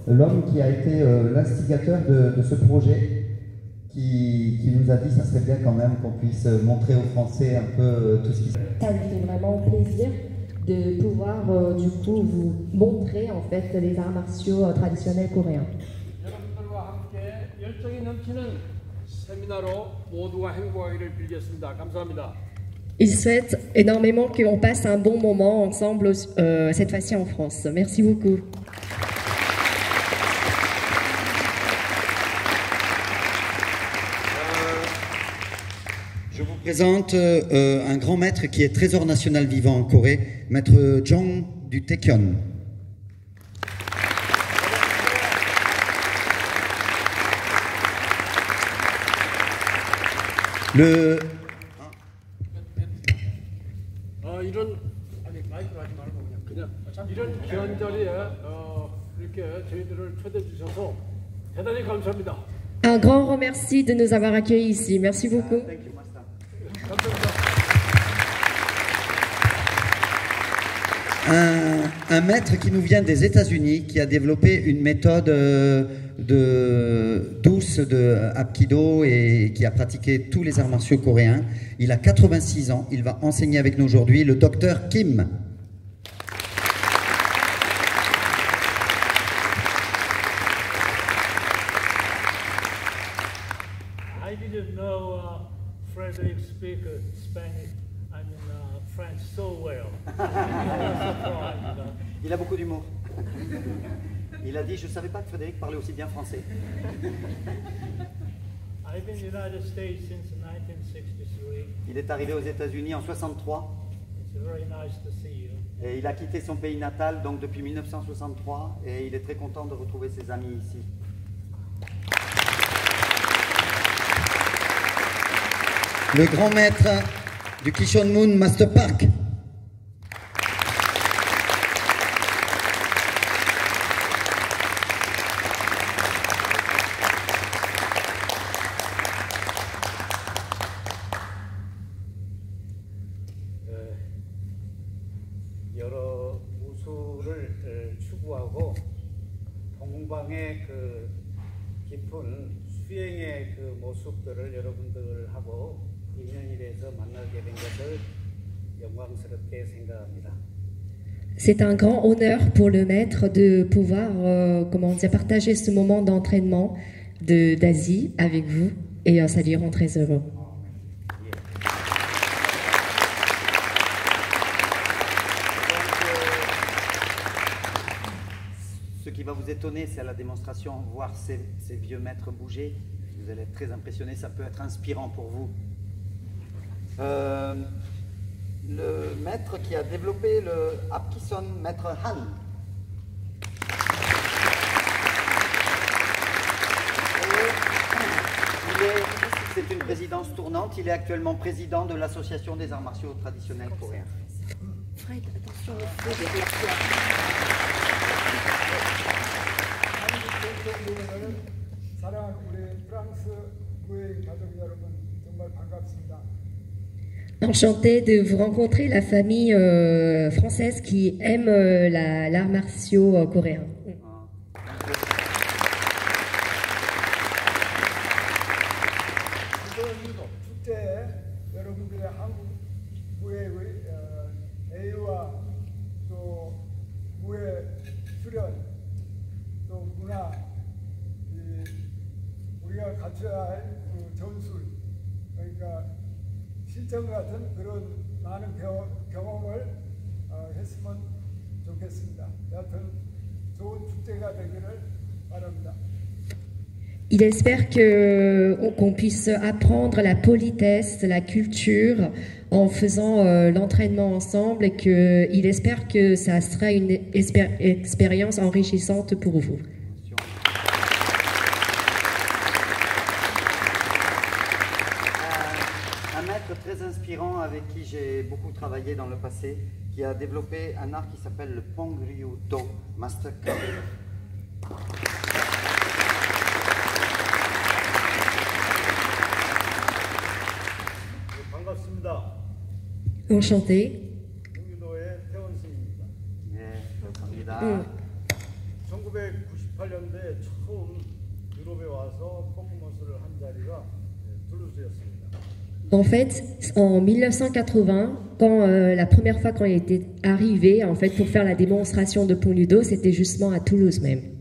l'homme qui a été l'instigateur de ce projet, qui nous a dit que ça serait bien quand même qu'on puisse montrer aux Français un peu tout ce qui se passe. Ça me fait vraiment plaisir de pouvoir du coup vous montrer en fait les arts martiaux traditionnels coréens. 여러분들과 함께 열정이 넘치는 세미나로 모두가 행복하기를 빌겠습니다. 감사합니다. Il souhaite énormément qu'on passe un bon moment ensemble cette fois-ci en France. Merci beaucoup. Je vous présente un grand maître qui est trésor national vivant en Corée, maître Jong du Taekyon. 이런 귀한 자리에 이렇게 저희들을 초대해 주셔서 대단히 감사합니다. Un grand remercie de nous avoir accueillis ici. Merci beaucoup. Un maître qui nous vient des États-Unis, qui a développé une méthode douce de Hapkido et qui a pratiqué tous les arts martiaux coréens. Il a 86 ans, il va enseigner avec nous aujourd'hui, le docteur Kim. I didn't know Frederick speak Spanish, French so well. Il a beaucoup d'humour. Il a dit, je ne savais pas que Frédéric parlait aussi bien français. I've been in the United States since 1963. Il est arrivé aux États-Unis en 63 It's very nice to see you. et il a quitté son pays natal donc depuis 1963 et il est très content de retrouver ses amis ici. Le grand maître du Kishon Moon Master Park. 여러 우수를 추구하고 동방의 그 깊은 수행의 그 모습들을 여러분들하고 인연이 돼서 만나게 된 것을 영광스럽게 생각합니다. C'est un grand honneur pour le maître de pouvoir partager ce moment d'entraînement d'Asie avec vous et ça lui rend très heureux. Ce qui va vous étonner, c'est à la démonstration, voir ces vieux maîtres bouger. Vous allez être très impressionné, ça peut être inspirant pour vous. Le maître qui a développé le Hapkison, maître Han. C'est une présidence tournante, il est actuellement président de l'Association des arts martiaux traditionnels coréens. Fred, attention 사랑하는 우리 프랑스 구의 가족 여러분 정말 반갑습니다. Enchanté de vous rencontrer, la famille française qui aime l'art martiaux coréen. 이번 축제에 여러분들의 한국 무예의 애유와 또 무예 수련 또 문화 우리가 갖춰야 할 그 전술 그러니까 실전 같은 그런 많은 경험을 했으면 좋겠습니다. 여하튼 좋은 축제가 되기를 바랍니다. Il espère qu'on puisse apprendre la politesse, la culture en faisant l'entraînement ensemble et qu'il espère que ça sera une expérience enrichissante pour vous. Un maître très inspirant avec qui j'ai beaucoup travaillé dans le passé, qui a développé un art qui s'appelle le Pongryu Do Master Club. 반갑습니다. Enchanté. 경기도의 태원 씨입니다. 네, 감사합니다. 1998 1898년도에 처음 유럽에 와서 퍼포먼스를 한 자리가 툴루즈였습니다. En fait, en 1980, quand la première fois quand il était arrivé, en fait, pour faire la démonstration de Pont Ludo, c'était justement à Toulouse même.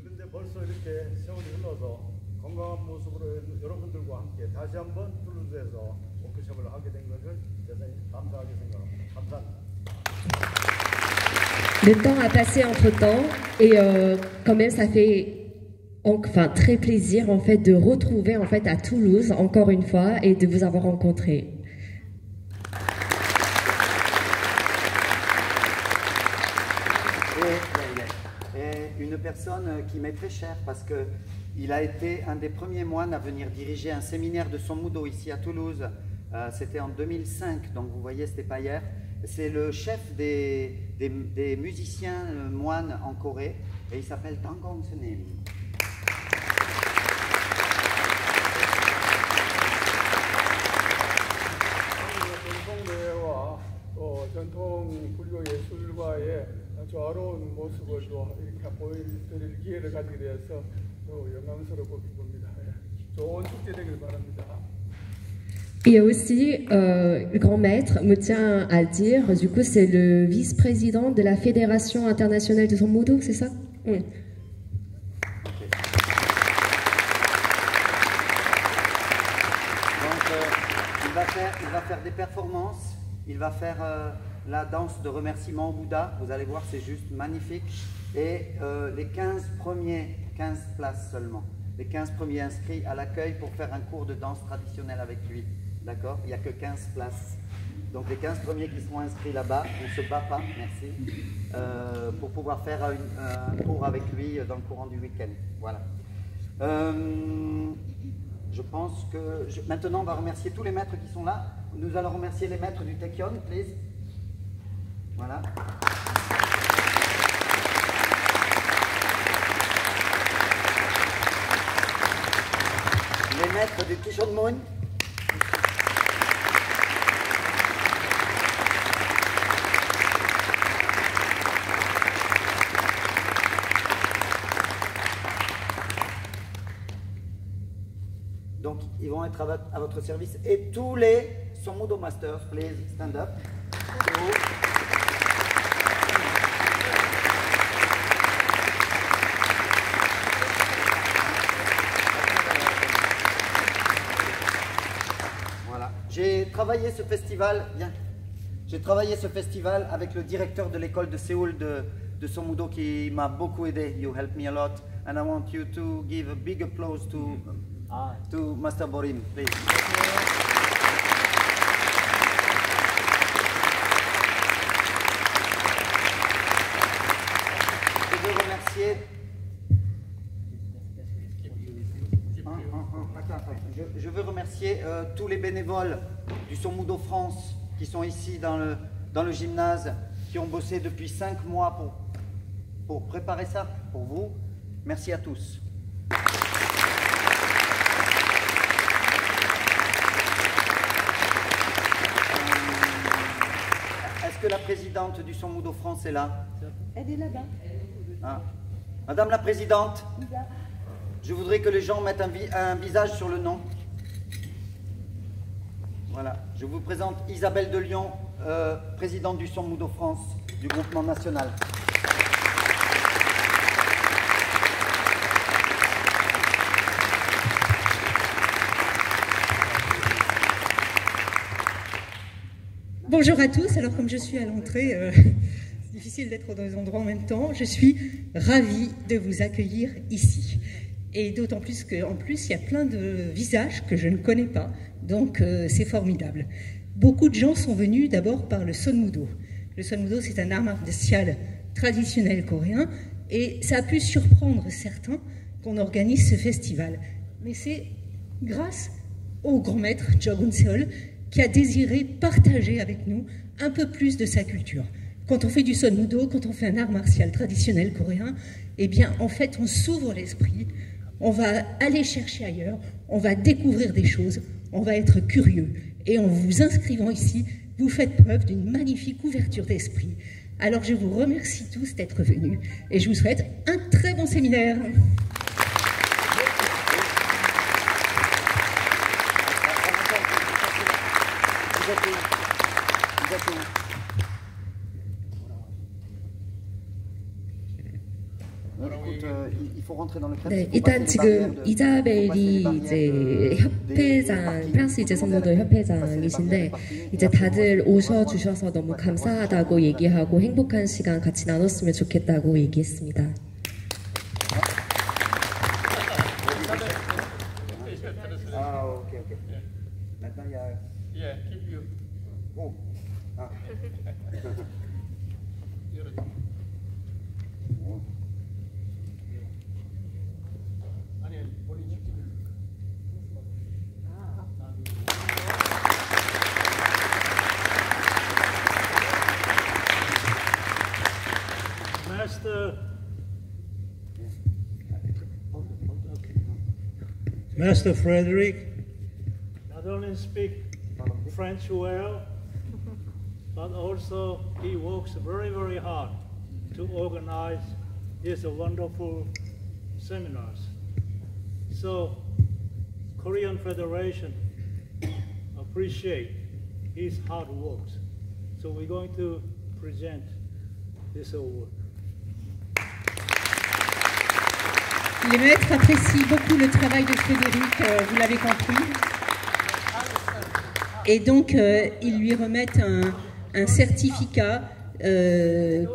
그런데 벌써 이렇게 세월이 흘러서 건강한 모습으로 여러분들과 함께 다시 한번 툴루즈에서 워크숍을 하게 된 것을 대단히 감사하게 생각합니다. 감사합니다. Le temps a passé entre-temps et quand même ça fait enfin très plaisir en fait de retrouver en fait à Toulouse encore une fois et de vous avoir rencontré. Et une personne qui m'est très chère parce que il a été un des premiers moines à venir diriger un séminaire de Sommudo ici à Toulouse. C'était en 2005, donc vous voyez, c'était pas hier. C'est le chef des musiciens moines en Corée et il s'appelle Dangong Senim. 전통대회와 또 전통 불교 예술과의 조화로운 모습을 또 이렇게 보여드릴 기회를 가지게 되어서 또 영광스럽고 기쁩니다. 좋은 축제 되길 바랍니다. Il y a aussi, le grand maître me tient à le dire, du coup c'est le vice-président de la Fédération internationale de Sommudo, c'est ça? Oui. Il va faire des performances, il va faire la danse de remerciement au Bouddha, vous allez voir c'est juste magnifique, et les 15 places seulement, les 15 premiers inscrits à l'accueil pour faire un cours de danse traditionnelle avec lui, d'accord? Il n'y a que 15 places, donc les 15 premiers qui seront inscrits là-bas, on ne se bat pas, merci, pour pouvoir faire un cours avec lui dans le courant du week-end, voilà. Je pense que maintenant on va remercier tous les maîtres qui sont là. Nous allons remercier les maîtres du Taekyon, please. Voilà. Les maîtres du Kishonmun. Donc, ils vont être à votre service. Et tous les Sommudo Masters, please stand up. Voilà. J'ai travaillé ce festival, bien. J'ai travaillé ce festival avec le directeur de l'école de Séoul de Sommudo qui m'a beaucoup aidé. You helped me a lot. And I want you to give a big applause to Master Borim, please. Je veux remercier. Je veux remercier tous les bénévoles du Sommudo France qui sont ici dans le gymnase, qui ont bossé depuis 5 mois pour préparer ça pour vous. Merci à tous. Est-ce que la présidente du Sommudo France est là? Elle est là-bas. Ah. Madame la présidente, je voudrais que les gens mettent un visage sur le nom. Voilà, je vous présente Isabelle de Lyon, présidente du Sommudo France, du groupement national. Bonjour à tous, alors comme je suis à l'entrée, c'est difficile d'être dans les endroits en même temps, je suis ravie de vous accueillir ici. Et d'autant plus qu'en plus, il y a plein de visages que je ne connais pas, donc c'est formidable. Beaucoup de gens sont venus d'abord par le Sonmudo. Le Sonmudo, c'est un art martial traditionnel coréen, et ça a pu surprendre certains qu'on organise ce festival. Mais c'est grâce au grand maître Jogun Seol qui a désiré partager avec nous un peu plus de sa culture. Quand on fait du Sonmudo, quand on fait un art martial traditionnel coréen, eh bien, en fait, on s'ouvre l'esprit, on va aller chercher ailleurs, on va découvrir des choses, on va être curieux. Et en vous inscrivant ici, vous faites preuve d'une magnifique ouverture d'esprit. Alors je vous remercie tous d'être venus et je vous souhaite un très bon séminaire. Il faut rentrer dans le cadre. 네, 일단 지금 이자벨이 이제 협회장, 프랑스 이제 성도들 협회장이신데 이제 다들 오셔주셔서 너무 감사하다고 얘기하고 행복한 시간 같이 나눴으면 좋겠다고 얘기했습니다. Ah, ok, ok. Maintenant, il y a... Yeah, keep you. Oh. Ah. 아니, 머리 짚지. Master Frederick not only speak French well, but also he works very, very hard to organize these wonderful seminars. So Korean Federation appreciate his hard work. So we're going to present this award. Les maîtres apprécient beaucoup le travail de Frédéric, vous l'avez compris. Et donc, ils lui remettent un certificat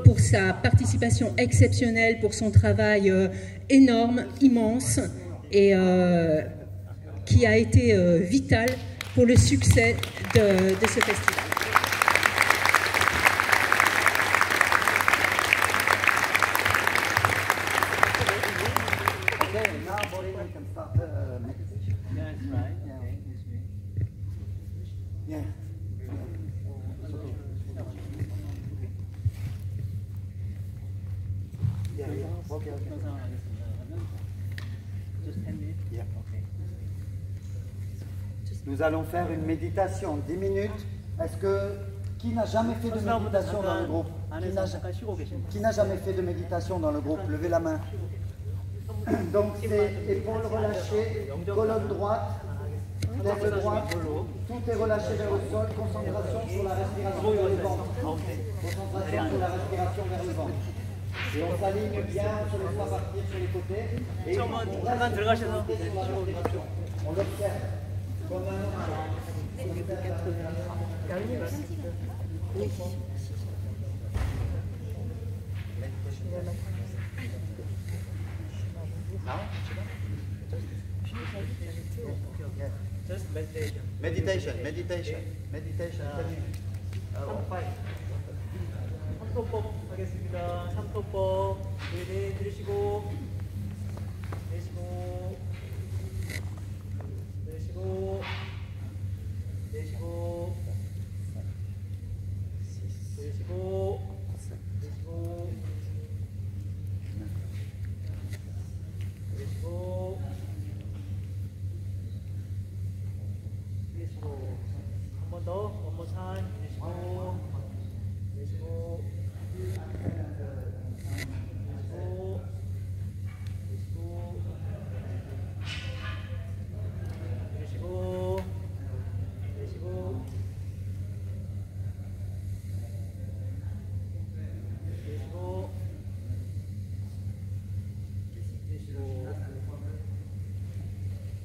pour sa participation exceptionnelle, pour son travail énorme, immense, et qui a été vital pour le succès de ce festival. Nous allons faire une méditation, 10 minutes. Est-ce que qui n'a jamais fait de méditation dans le groupe? Qui n'a jamais fait de méditation dans le groupe? Levez la main. Donc c'est épaules relâchées, colonne droite, tête droite, tout est relâché vers le sol, concentration sur la respiration vers le ventre. Concentration sur la respiration vers le ventre. Et on s'aligne bien, on se laisse pas partir sur les côtés. Et on reste sur la respiration. On l'observe. Comme un Just meditation. Meditation. 삼토법 하겠습니다. 삼토법 들으시고 내쉬고 내쉬고 내쉬고 내쉬고 내쉬고 내쉬고 내쉬고 한 번 더 one more time 내쉬고 내쉬고 내쉬고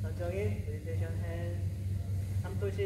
천천히 메디테이션 핸 3도씩